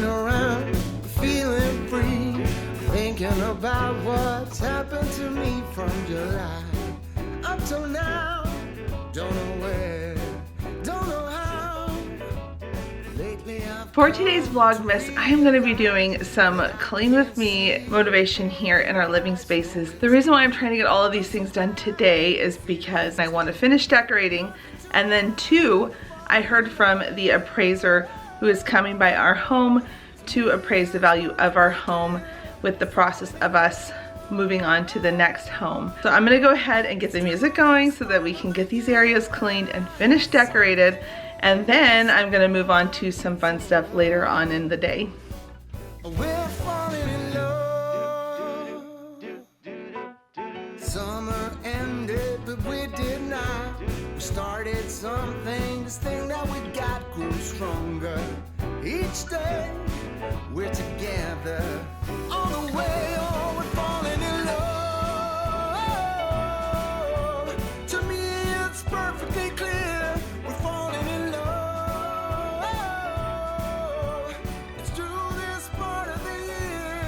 running around, feeling free, thinking about what's happened to me from July up till now. Don't know where, don't know how. Lately For today's Vlogmas, I am going to be doing some clean with me motivation here in our living spaces. The reason why I'm trying to get all of these things done today is because I want to finish decorating, and then 2, I heard from the appraiser who is coming by our home to appraise the value of our home with the process of us moving on to the next home. So I'm gonna go ahead and get the music going so that we can get these areas cleaned and finished decorated, and then I'm gonna move on to some fun stuff later on in the day. we're falling in love. Summer ended, but we did not. We started something, this thing that we got grew stronger. Each day we're together on the way. Oh, we're falling in love. To me it's perfectly clear. We're falling in love. It's through this part of the year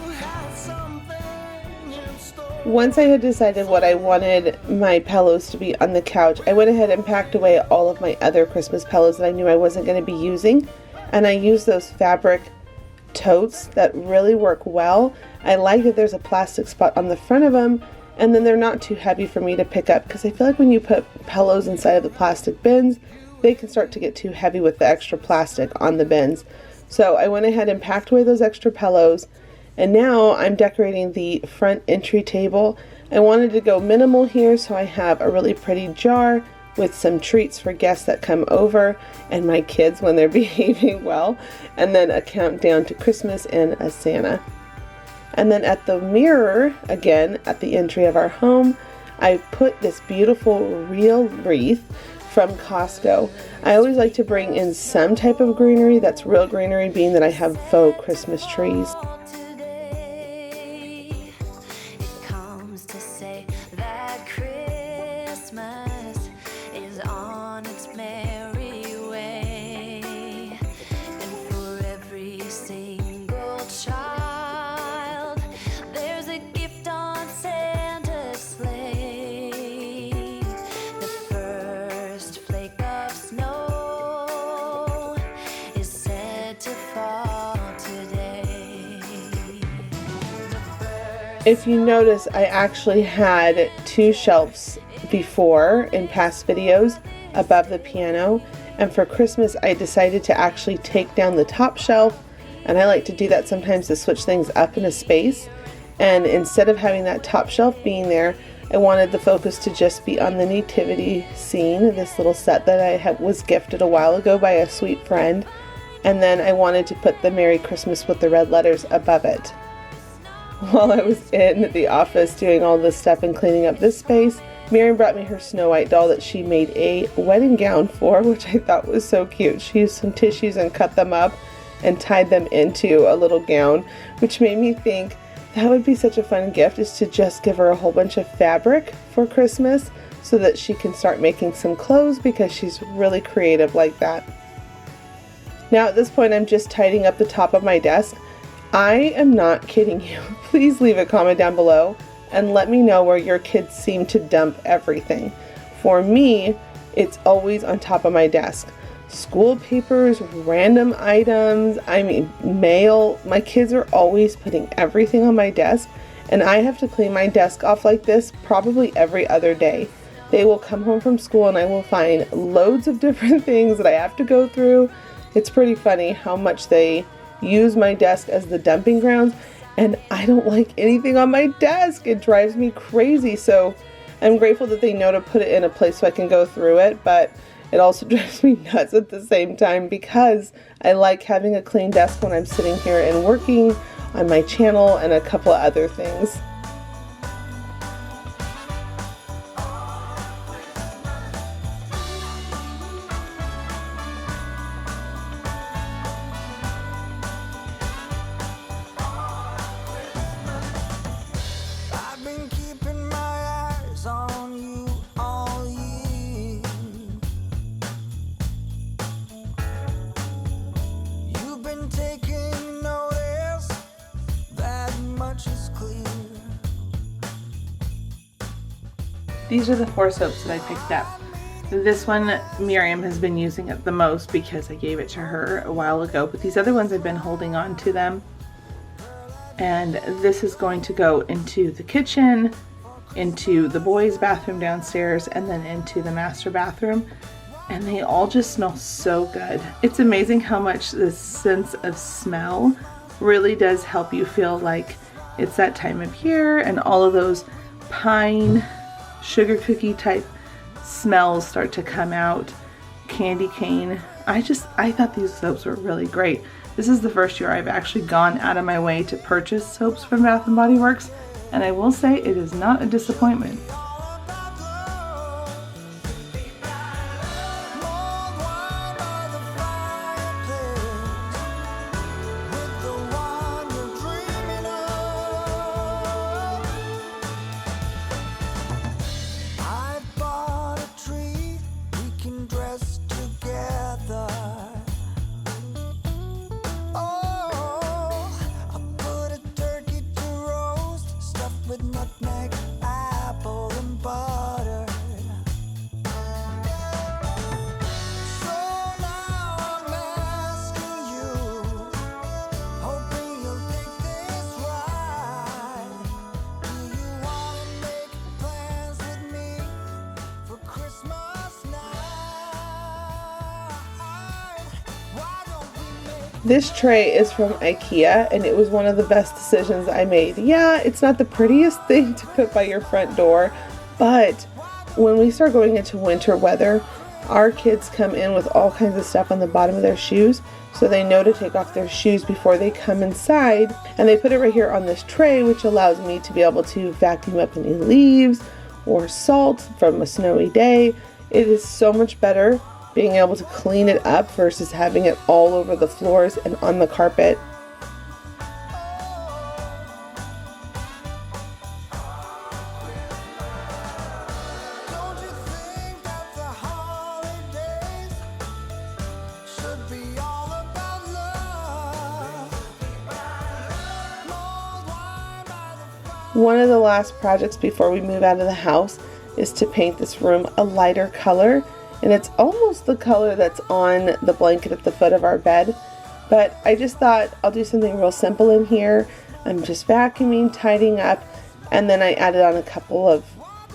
we have something in store. Once I had decided what I wanted my pillows to be on the couch, I went ahead and packed away all of my other Christmas pillows that I knew I wasn't going to be using. And I use those fabric totes that really work well. I like that there's a plastic spot on the front of them, and then they're not too heavy for me to pick up, because I feel like when you put pillows inside of the plastic bins, they can start to get too heavy with the extra plastic on the bins. So I went ahead and packed away those extra pillows, and now I'm decorating the front entry table. I wanted to go minimal here, so I have a really pretty jar with some treats for guests that come over and my kids when they're behaving well, and then a countdown to Christmas and a Santa. And then at the mirror, again at the entry of our home, I put this beautiful real wreath from Costco. I always like to bring in some type of greenery that's real greenery, being that I have faux Christmas trees. If you notice, I actually had 2 shelves before in past videos above the piano, and for Christmas I decided to actually take down the top shelf, and I like to do that sometimes to switch things up in a space. And instead of having that top shelf being there, I wanted the focus to just be on the nativity scene, this little set that I was gifted a while ago by a sweet friend, and then I wanted to put the Merry Christmas with the red letters above it. While I was in the office doing all this stuff and cleaning up this space, Miriam brought me her Snow White doll that she made a wedding gown for, which I thought was so cute. She used some tissues and cut them up and tied them into a little gown, which made me think that would be such a fun gift, is to just give her a whole bunch of fabric for Christmas so that she can start making some clothes, because she's really creative like that. Now at this point I'm just tidying up the top of my desk. I am not kidding you. Please leave a comment down below and let me know where your kids seem to dump everything. For me, it's always on top of my desk. School papers, random items, mail. My kids are always putting everything on my desk, and I have to clean my desk off like this probably every other day. They will come home from school and I will find loads of different things that I have to go through. It's pretty funny how much they use my desk as the dumping grounds, and I don't like anything on my desk. It drives me crazy. So I'm grateful that they know to put it in a place so I can go through it, but it also drives me nuts at the same time, because I like having a clean desk when I'm sitting here and working on my channel and a couple of other things. Taking These are the 4 soaps that I picked up. This one Miriam has been using it the most because I gave it to her a while ago, but these other ones I've been holding on to them. And this is going to go into the kitchen, into the boys' bathroom downstairs, and then into the master bathroom. And they all just smell so good. It's amazing how much this sense of smell really does help you feel like it's that time of year, and all of those pine, sugar cookie type smells start to come out. Candy cane. I thought these soaps were really great. This is the first year I've actually gone out of my way to purchase soaps from Bath & Body Works, and I will say it is not a disappointment. This tray is from Ikea, and it was one of the best decisions I made. Yeah, it's not the prettiest thing to put by your front door, but when we start going into winter weather, our kids come in with all kinds of stuff on the bottom of their shoes, so they know to take off their shoes before they come inside. And they put it right here on this tray, which allows me to be able to vacuum up any leaves or salt from a snowy day. It is so much better being able to clean it up versus having it all over the floors and on the carpet. One of the last projects before we move out of the house is to paint this room a lighter color. And it's almost the color that's on the blanket at the foot of our bed. But I just thought I'll do something real simple in here. I'm just vacuuming, tidying up, and then I added on a couple of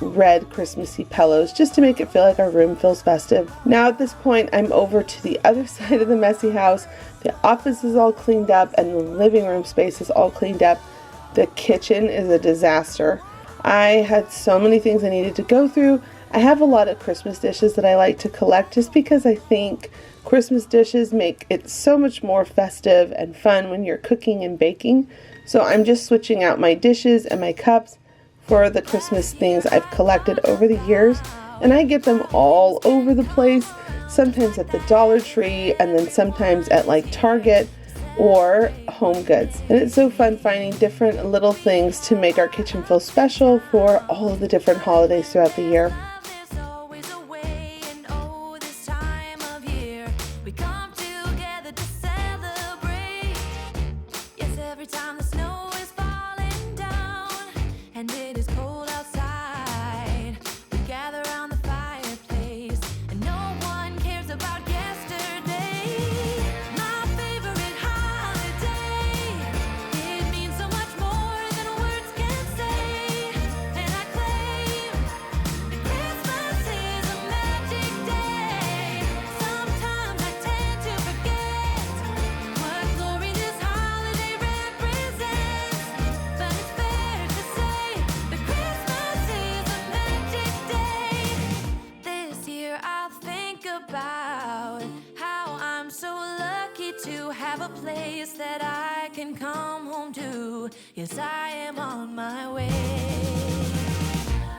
red Christmassy pillows just to make it feel like our room feels festive. Now at this point, I'm over to the other side of the messy house. The office is all cleaned up and the living room space is all cleaned up. The kitchen is a disaster. I had so many things I needed to go through. I have a lot of Christmas dishes that I like to collect just because I think Christmas dishes make it so much more festive and fun when you're cooking and baking. So I'm just switching out my dishes and my cups for the Christmas things I've collected over the years. And I get them all over the place, sometimes at the Dollar Tree and then sometimes at like Target or Home Goods. And it's so fun finding different little things to make our kitchen feel special for all of the different holidays throughout the year. That I can come home to. Yes, I am on my way.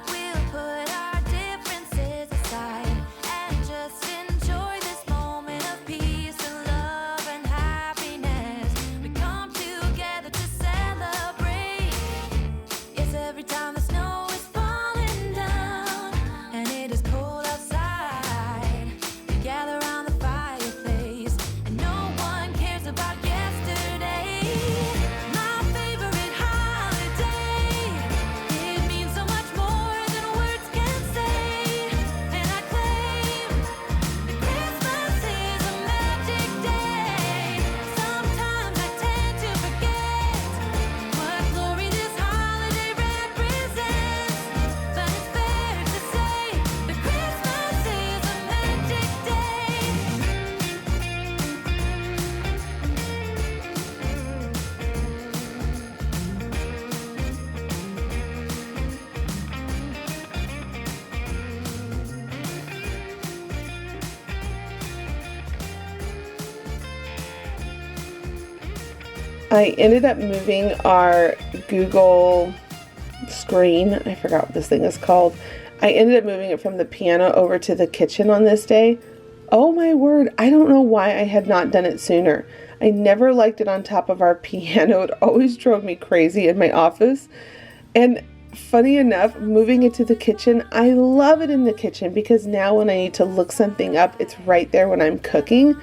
We'll put our differences aside and just enjoy this moment of peace and love and happiness. We come together to celebrate. Yes, every time the snow is falling down and it is cold outside, we gather around the fireplace and no one cares about yesterday. My favorite holiday, it means I ended up moving our Google screen. I forgot what this thing is called. I ended up moving it from the piano over to the kitchen on this day. Oh my word, I don't know why I had not done it sooner. I never liked it on top of our piano. It always drove me crazy in my office. And funny enough, moving it to the kitchen, I love it in the kitchen because now when I need to look something up, it's right there when I'm cooking.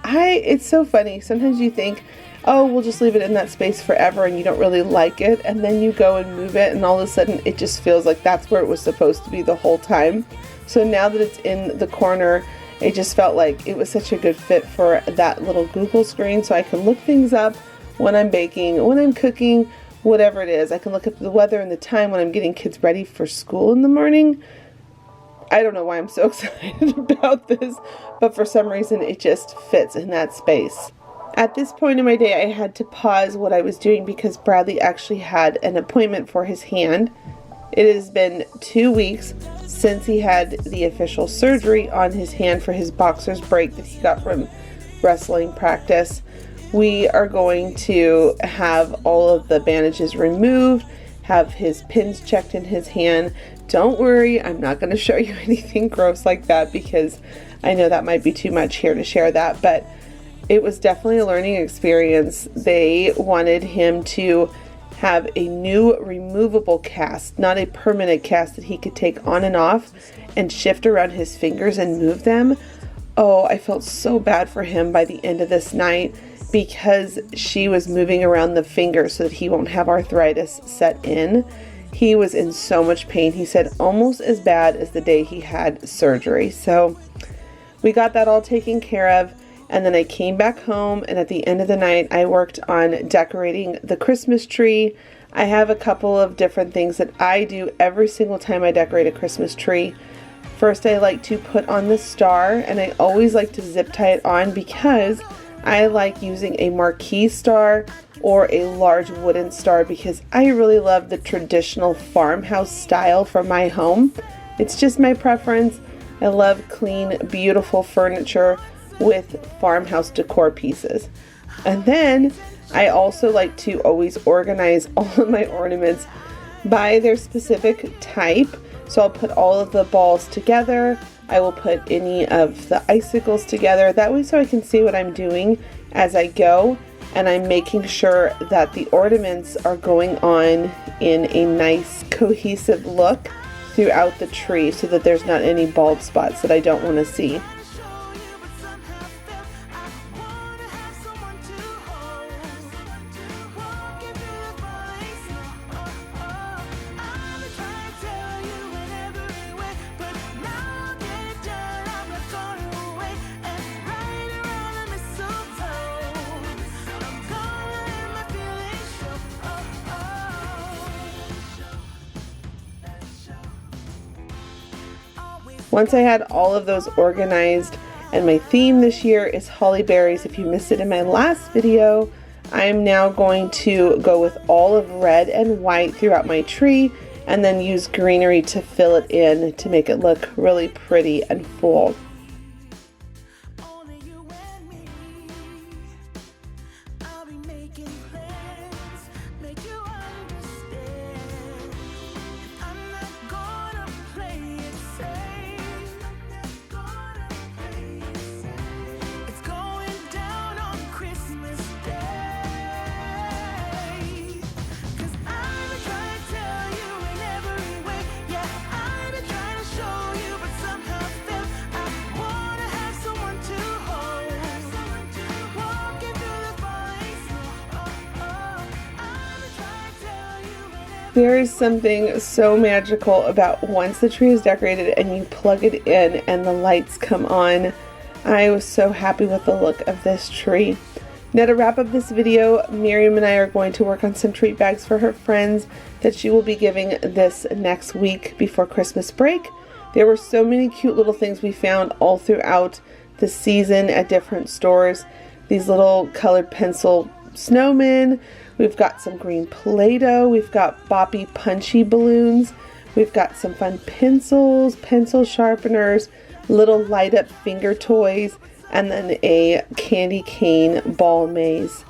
It's so funny. Sometimes you think, oh, we'll just leave it in that space forever and you don't really like it, and then you go and move it and all of a sudden it just feels like that's where it was supposed to be the whole time. So now that it's in the corner, it just felt like it was such a good fit for that little Google screen, so I can look things up when I'm baking, when I'm cooking, whatever it is. I can look up the weather and the time when I'm getting kids ready for school in the morning. I don't know why I'm so excited about this, but for some reason it just fits in that space. At this point in my day, I had to pause what I was doing because Bradley actually had an appointment for his hand. It has been 2 weeks since he had the official surgery on his hand for his boxer's break that he got from wrestling practice. We are going to have all of the bandages removed, have his pins checked in his hand. Don't worry, I'm not going to show you anything gross like that because I know that might be too much here to share that, but it was definitely a learning experience. They wanted him to have a new removable cast, not a permanent cast that he could take on and off and shift around his fingers and move them. Oh, I felt so bad for him by the end of this night because she was moving around the fingers so that he won't have arthritis set in. He was in so much pain. He said almost as bad as the day he had surgery. So we got that all taken care of. And then I came back home, and at the end of the night, I worked on decorating the Christmas tree. I have a couple of different things that I do every single time I decorate a Christmas tree. First, I like to put on the star, and I always like to zip tie it on because I like using a marquee star or a large wooden star because I really love the traditional farmhouse style for my home. It's just my preference. I love clean, beautiful furniture with farmhouse decor pieces. And then I also like to always organize all of my ornaments by their specific type. So I'll put all of the balls together. I will put any of the icicles together. That way so I can see what I'm doing as I go. And I'm making sure that the ornaments are going on in a nice cohesive look throughout the tree so that there's not any bald spots that I don't want to see. Once I had all of those organized, and my theme this year is holly berries. If you missed it in my last video, I am now going to go with all of red and white throughout my tree and then use greenery to fill it in to make it look really pretty and full. There is something so magical about once the tree is decorated and you plug it in and the lights come on. I was so happy with the look of this tree. Now to wrap up this video, Miriam and I are going to work on some treat bags for her friends that she will be giving this next week before Christmas break. There were so many cute little things we found all throughout the season at different stores. These little colored pencil snowmen. We've got some green Play-Doh. We've got boppy punchy balloons. We've got some fun pencils, pencil sharpeners, little light up finger toys, and then a candy cane ball maze.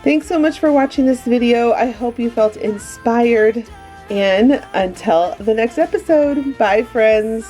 Thanks so much for watching this video. I hope you felt inspired. And until the next episode, bye friends.